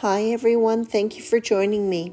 Hi everyone, thank you for joining me.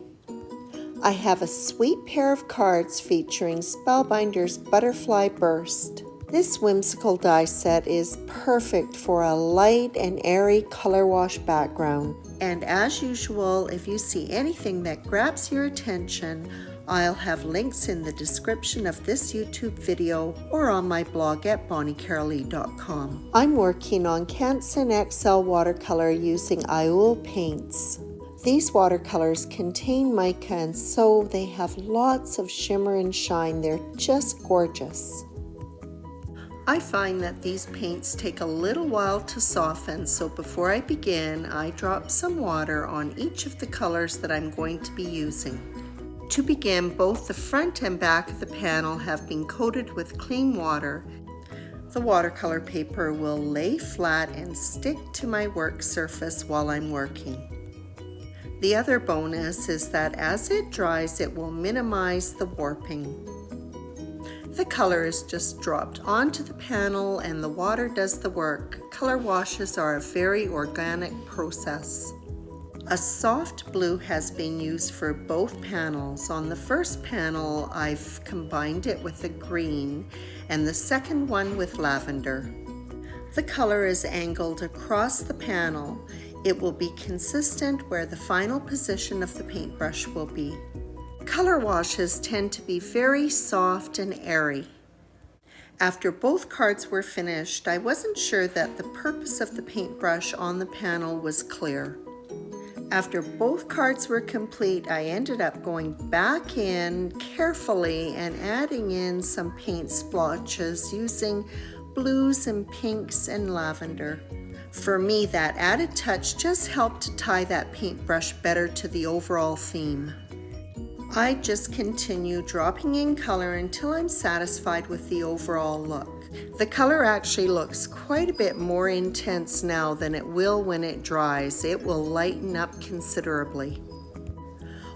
I have a sweet pair of cards featuring Spellbinders Butterfly Burst. This whimsical die set is perfect for a light and airy color wash background. And as usual, if you see anything that grabs your attention, I'll have links in the description of this YouTube video or on my blog at bonniecarolee.com. I'm working on Canson XL watercolor using Airy paints. These watercolors contain mica and so they have lots of shimmer and shine. They're just gorgeous. I find that these paints take a little while to soften, so before I begin, I drop some water on each of the colors that I'm going to be using. To begin, both the front and back of the panel have been coated with clean water. The watercolor paper will lay flat and stick to my work surface while I'm working. The other bonus is that as it dries, it will minimize the warping. The color is just dropped onto the panel and the water does the work. Color washes are a very organic process. A soft blue has been used for both panels. On the first panel, I've combined it with a green and the second one with lavender. The color is angled across the panel. It will be consistent where the final position of the paintbrush will be. Color washes tend to be very soft and airy. After both cards were finished, I wasn't sure that the purpose of the paintbrush on the panel was clear. After both cards were complete, I ended up going back in carefully and adding in some paint splotches using blues and pinks and lavender. For me, that added touch just helped to tie that paintbrush better to the overall theme. I just continue dropping in color until I'm satisfied with the overall look. The color actually looks quite a bit more intense now than it will when it dries. It will lighten up considerably.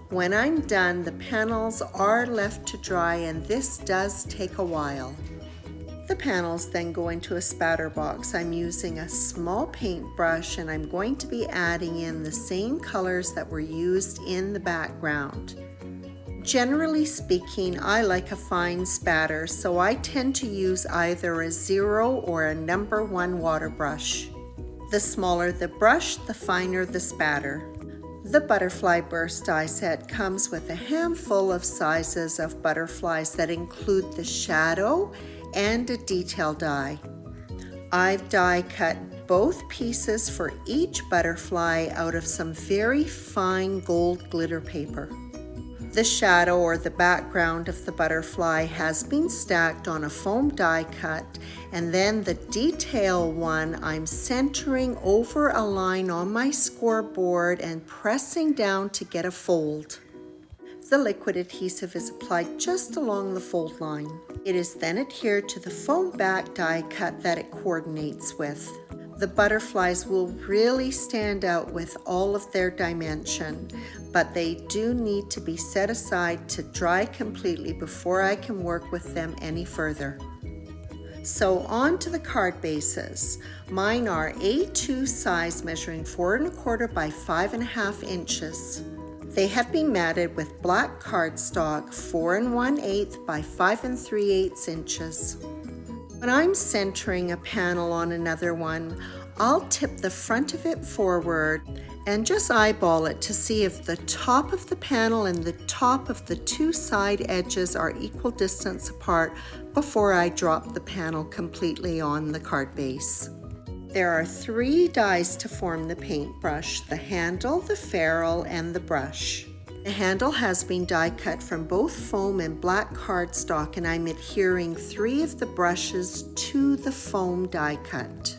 When I'm done, the panels are left to dry and this does take a while. The panels then go into a spatter box. I'm using a small paintbrush and I'm going to be adding in the same colors that were used in the background. Generally speaking, I like a fine spatter, so I tend to use either a 0 or a number 1 water brush. The smaller the brush, the finer the spatter. The Butterfly Burst die set comes with a handful of sizes of butterflies that include the shadow and a detail die. I've die cut both pieces for each butterfly out of some very fine gold glitter paper. The shadow or the background of the butterfly has been stacked on a foam die cut, and then the detail one I'm centering over a line on my scoreboard and pressing down to get a fold. The liquid adhesive is applied just along the fold line. It is then adhered to the foam back die cut that it coordinates with. The butterflies will really stand out with all of their dimension, but they do need to be set aside to dry completely before I can work with them any further. So on to the card bases. Mine are A2 size measuring 4 1/4 by 5 1/2 inches. They have been matted with black cardstock 4 1/8 by 5 3/8 inches. When I'm centering a panel on another one, I'll tip the front of it forward and just eyeball it to see if the top of the panel and the top of the 2 side edges are equal distance apart before I drop the panel completely on the card base. There are 3 dies to form the paintbrush: the handle, the ferrule, and the brush. The handle has been die cut from both foam and black cardstock, and I'm adhering 3 of the brushes to the foam die cut.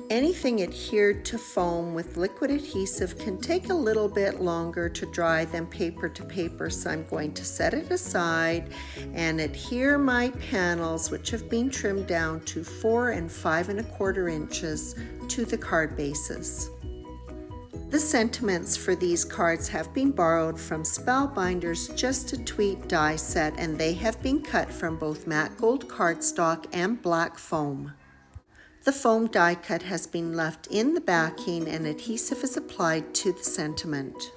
Anything adhered to foam with liquid adhesive can take a little bit longer to dry than paper to paper, so I'm going to set it aside and adhere my panels, which have been trimmed down to 4 5 1/4 inches, to the card bases. The sentiments for these cards have been borrowed from Spellbinders Just a Tweet die set, and they have been cut from both matte gold cardstock and black foam. The foam die cut has been left in the backing and adhesive is applied to the sentiment.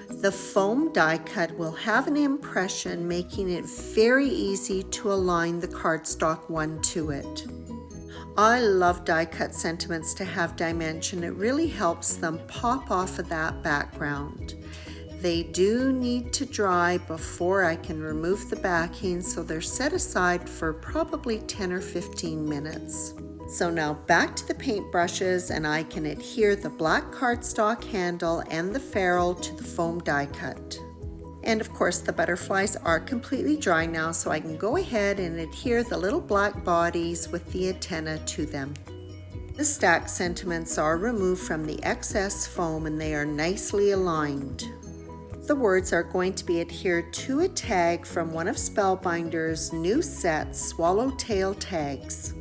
The foam die cut will have an impression, making it very easy to align the cardstock one to it. I love die cut sentiments to have dimension. It really helps them pop off of that background. They do need to dry before I can remove the backing, so they're set aside for probably 10 or 15 minutes. So now back to the paintbrushes, and I can adhere the black cardstock handle and the ferrule to the foam die cut. And of course the butterflies are completely dry now, so I can go ahead and adhere the little black bodies with the antenna to them. The stack sentiments are removed from the excess foam and they are nicely aligned. The words are going to be adhered to a tag from one of Spellbinders' new set swallowtail tags.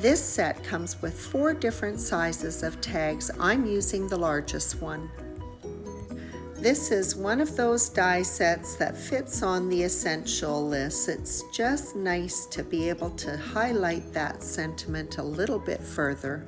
This set comes with 4 different sizes of tags. I'm using the largest one. This is one of those die sets that fits on the essential list. It's just nice to be able to highlight that sentiment a little bit further.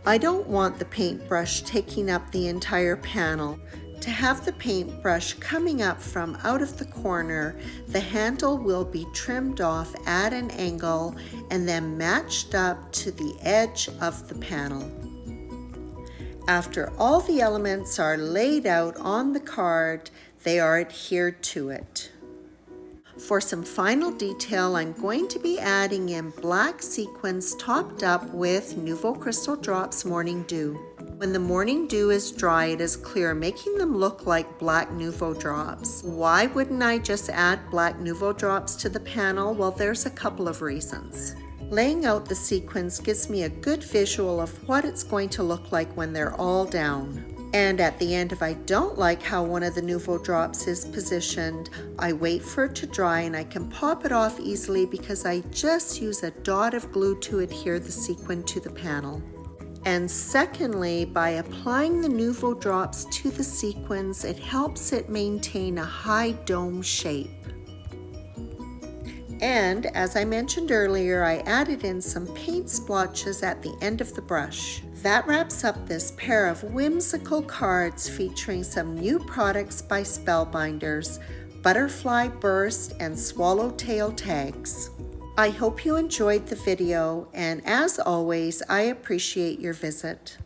I don't want the paintbrush taking up the entire panel. To have the paintbrush coming up from out of the corner, the handle will be trimmed off at an angle and then matched up to the edge of the panel. After all the elements are laid out on the card, they are adhered to it. For some final detail, I'm going to be adding in black sequins topped up with Nouveau Crystal Drops Morning Dew. When the Morning Dew is dry, it is clear, making them look like black Nouveau Drops. Why wouldn't I just add black Nouveau Drops to the panel? Well, there's a couple of reasons. Laying out the sequins gives me a good visual of what it's going to look like when they're all down. And at the end, if I don't like how one of the Nouveau Drops is positioned, I wait for it to dry and I can pop it off easily because I just use a dot of glue to adhere the sequin to the panel. And secondly, by applying the Nouveau Drops to the sequins, it helps it maintain a high dome shape. And as I mentioned earlier, I added in some paint splotches at the end of the brush. That wraps up this pair of whimsical cards featuring some new products by Spellbinders, Butterfly Burst and Swallowtail tags. I hope you enjoyed the video, and as always, I appreciate your visit.